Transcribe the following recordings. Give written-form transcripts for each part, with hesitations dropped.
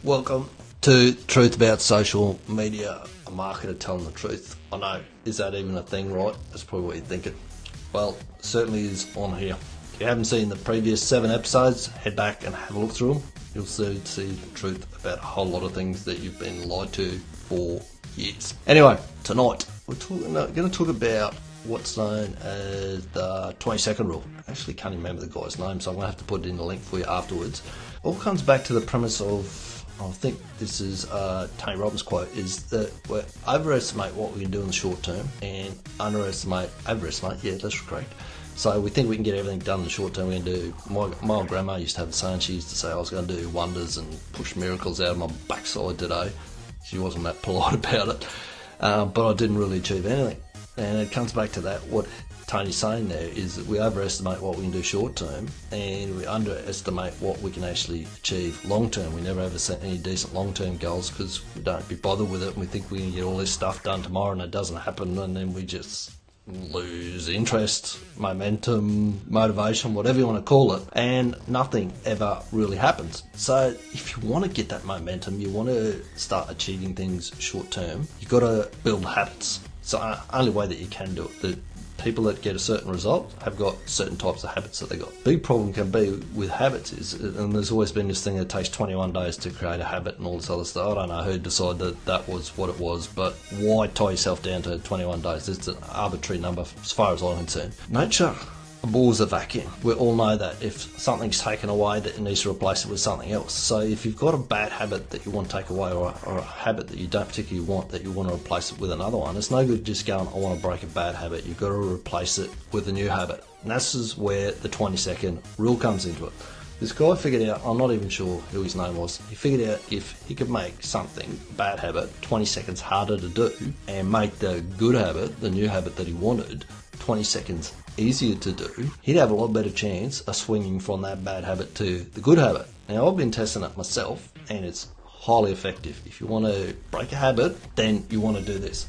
Welcome to Truth About Social Media, a marketer telling the truth. I know, is that even a thing, right? That's probably what you're thinking. Well, certainly is on here. If you haven't seen the previous 7 episodes, head back and have a look through them. You'll see the truth about a whole lot of things that you've been lied to for years. Anyway, tonight we're going to talk about what's known as the 20-second rule. I actually can't remember the guy's name, so I'm going to have to put it in the link for you afterwards. All comes back to the premise of, I think this is Tony Robbins' quote, is that we overestimate what we can do in the short term and overestimate, yeah, that's correct. So we think we can get everything done in the short term. We can do, my old grandma used to have the saying, she used to say I was going to do wonders and push miracles out of my backside today. She wasn't that polite about it, but I didn't really achieve anything. And it comes back to that, what Tony's saying there is that we overestimate what we can do short term and we underestimate what we can actually achieve long term. We never ever set any decent long term goals because we don't be bothered with it and we think we can get all this stuff done tomorrow and it doesn't happen, and then we just lose interest, momentum, motivation, whatever you want to call it, and nothing ever really happens. So if you want to get that momentum, you want to start achieving things short term, you've got to build habits. So the only way that you can do it, the people that get a certain result have got certain types of habits that they got. Big problem can be with habits is, and there's always been this thing that takes 21 days to create a habit and all this other stuff. I don't know who decided that was what it was, but why tie yourself down to 21 days? It's an arbitrary number as far as I'm concerned. Nature abhors a vacuum. We all know that if something's taken away, that it needs to replace it with something else. So if you've got a bad habit that you want to take away, or a habit that you don't particularly want, that you want to replace it with another one, it's no good just going, I want to break a bad habit. You've got to replace it with a new habit. And this is where the 20-second rule comes into it. This guy figured out, I'm not even sure who his name was, he figured out if he could make something, bad habit, 20 seconds harder to do, and make the good habit, the new habit that he wanted, 20 seconds easier to do, he'd have a lot better chance of swinging from that bad habit to the good habit. Now, I've been testing it myself, and it's highly effective. If you want to break a habit, then you want to do this.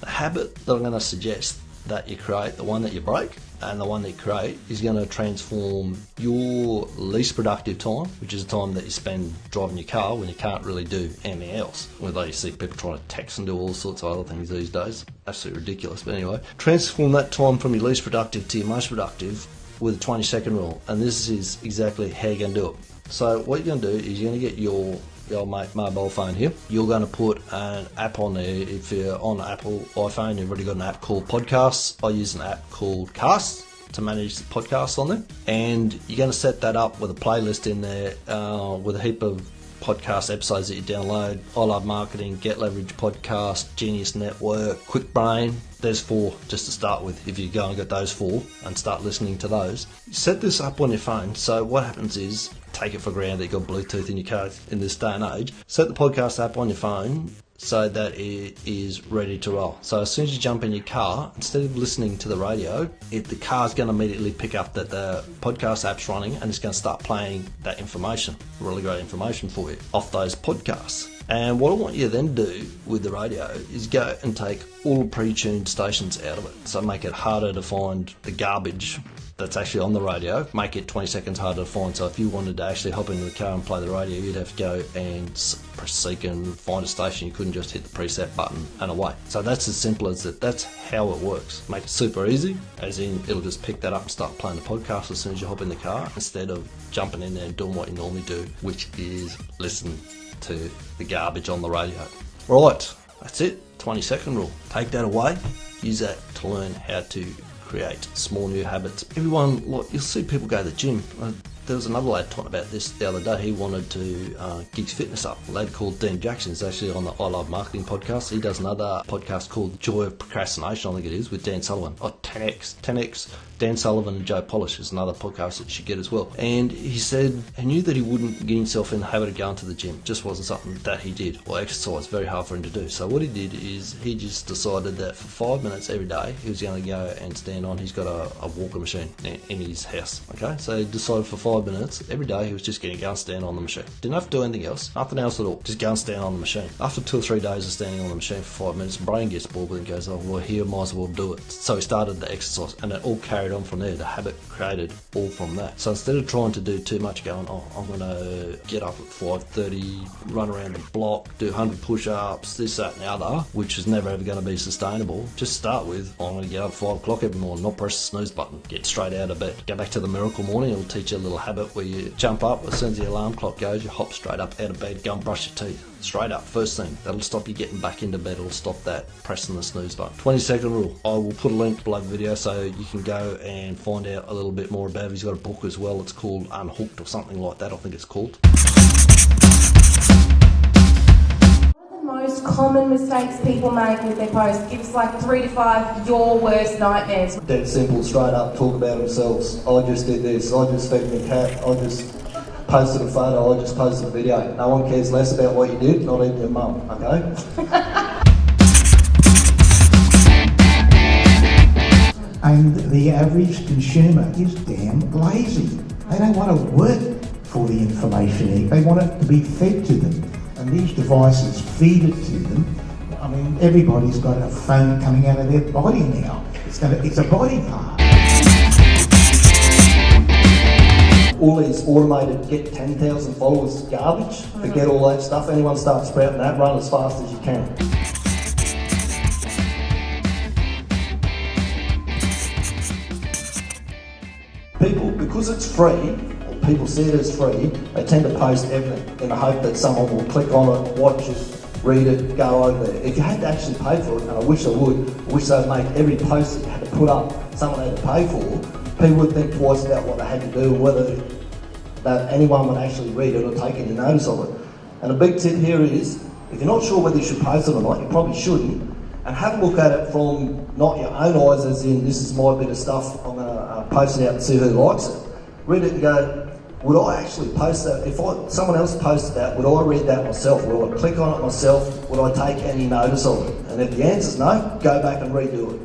The habit that I'm going to suggest that you create, the one that you break, and the one that you create is going to transform your least productive time, which is the time that you spend driving your car when you can't really do anything else. Although you see people trying to text and do all sorts of other things these days. Absolutely ridiculous. But anyway, transform that time from your least productive to your most productive with a 20-second rule. And this is exactly how you're going to do it. So what you're going to do is you're going to get your mobile phone here. You're going to put an app on there. If you're on Apple iPhone, you've already got an app called Podcasts. I use an app called Casts to manage the podcasts on there. And you're going to set that up with a playlist in there with a heap of podcast episodes that you download. I Love Marketing, Get Leverage Podcast, Genius Network, Quick Brain. There's 4 just to start with. If you go and get those 4 and start listening to those, set this up on your phone. So what happens is, take it for granted that you've got Bluetooth in your car in this day and age. Set the podcast app on your phone so that it is ready to roll. So as soon as you jump in your car, instead of listening to the radio, the car's going to immediately pick up that the podcast app's running and it's going to start playing that information, really great information for you, off those podcasts. And what I want you to then do with the radio is go and take all the pre-tuned stations out of it. So make it harder to find the garbage that's actually on the radio, make it 20 seconds harder to find. So if you wanted to actually hop into the car and play the radio, you'd have to go and press seek and find a station. You couldn't just hit the preset button and away. So that's as simple as that. That's how it works. Make it super easy, as in it'll just pick that up and start playing the podcast as soon as you hop in the car, instead of jumping in there and doing what you normally do, which is listen to the garbage on the radio. Right, that's it. 20-second rule. Take that away. Use that to learn how to create small new habits. Everyone, you'll see people go to the gym. There was another lad talking about this the other day. He wanted to get his fitness up. A lad called Dean Jackson is actually on the I Love Marketing podcast. He does another podcast called Joy of Procrastination, I think it is, with Dan Sullivan. 10X. Dan Sullivan and Joe Polish is another podcast that you should get as well. And he said he knew that he wouldn't get himself in the habit of going to the gym. It just wasn't something that he did. Or exercise, very hard for him to do. So what he did is he just decided that for 5 minutes every day he was going to go and stand on. He's got a walking machine in his house. Okay, so he decided for 5 minutes every day. He was just getting go and stand on the machine. Didn't have to do anything else, nothing else at all. Just go and stand on the machine. After 2 or 3 days of standing on the machine for 5 minutes, the brain gets bored with it and goes, oh, well, here, might as well do it. So he started the exercise, and it all carried on from there. The habit created all from that. So instead of trying to do too much, going, oh, I'm going to get up at 5:30, run around the block, do 100 push-ups, this, that, and the other, which is never ever going to be sustainable. Just start with, I'm going to get up at 5 o'clock every morning, not press the snooze button, get straight out of bed. Go back to the miracle morning. It'll teach you a little habit where you jump up as soon as the alarm clock goes, you hop straight up out of bed, go and brush your teeth. Straight up, first thing. That'll stop you getting back into bed. It'll stop that pressing the snooze button. 20-second rule. I will put a link below the video so you can go and find out a little bit more about it. He's got a book as well. It's called Unhooked or something like that, I think it's called. Most common mistakes people make with their posts. Give us like 3 to 5 your worst nightmares. Dead simple, straight up, talk about themselves. I just did this, I just fed my cat, I just posted a photo, I just posted a video. No one cares less about what you did, not even your mum, okay? And the average consumer is damn lazy. They don't want to work for the information, they want it to be fed to them. And these devices feed it to them. I mean, everybody's got a phone coming out of their body now. It's a body part. All these automated get 10,000 followers garbage, forget all that stuff. Anyone starts sprouting that, run as fast as you can. People, because it's free, people see it as free, they tend to post everything in the hope that someone will click on it, watch it, read it, go over there. If you had to actually pay for it, and I wish they would, I wish they'd make every post that you had to put up, someone had to pay for, people would think twice about what they had to do and whether that anyone would actually read it or take any notice of it. And a big tip here is, if you're not sure whether you should post it or not, you probably shouldn't, and have a look at it from not your own eyes, as in, this is my bit of stuff, I'm going to post it out and see who likes it. Read it and go, would I actually post that? If someone else posted that, would I read that myself? Would I click on it myself? Would I take any notice of it? And if the answer's no, go back and redo it.